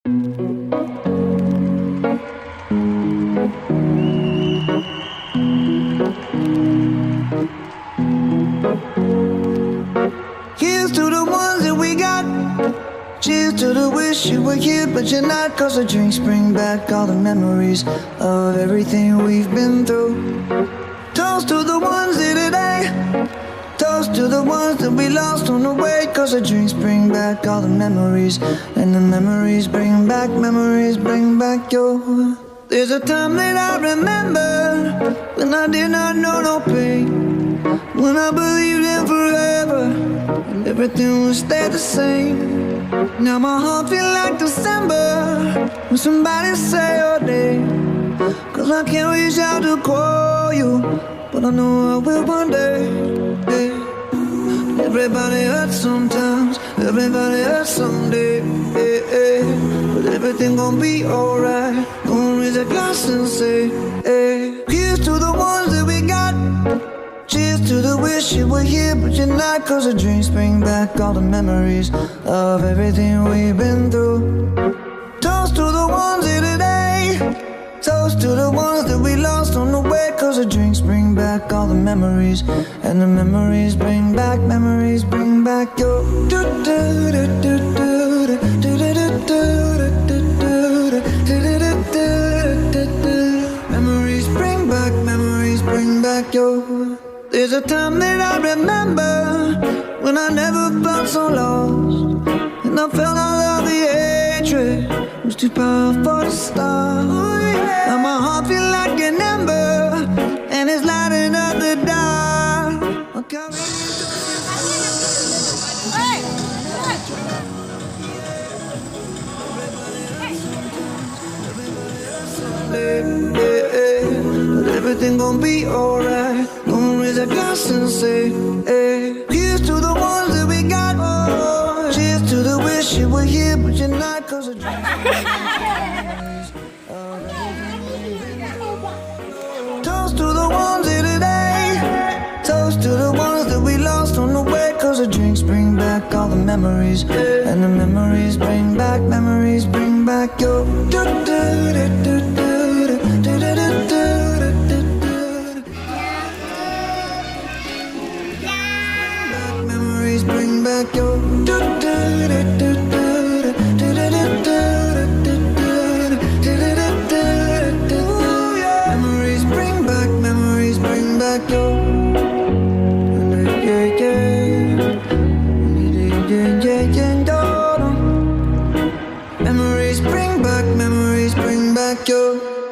Here's to the ones that we got. Cheers to the wish you were here, but you're not. Cause the drinks bring back all the memories of everything we've been through. Toast to the ones here today. Toast to the ones that we lost on the way. Cause the drinks bring back all the memories. And the memories bring back your. There's a time that I remember when I did not know no pain, when I believed in forever and everything would stay the same. Now my heart feel like December when somebody say your name. Cause I can't reach out to call you, but I know I will one day. Everybody hurts sometimes, everybody hurts someday. But everything gon' be alright. Gonna raise a glass and say, here's to the ones that we got. Cheers to the wish you were here, but you're not. Cause the drinks bring back all the memories of everything we've been through. Toast to the ones here today. Toast to the ones that we lost on the way. Cause the drinks bring back all the memories. And the memories bring back your. Memories bring back your. There's a time that I remember when I never felt so lost, and I felt all of the hatred was too powerful to stop. Now my heart feel like an ember, and it's lighting up the dark. But everything gon' be alright. Gonna raise a glass and say, here's to the ones that we got. Cheers to the wish you were here, but you're not. Cause of toast to the ones here today. Toast to the ones that we lost on the way. Cause the drinks bring back all the memories. And the memories bring back your. Memories bring back your. Memories bring back your. Memories bring back your.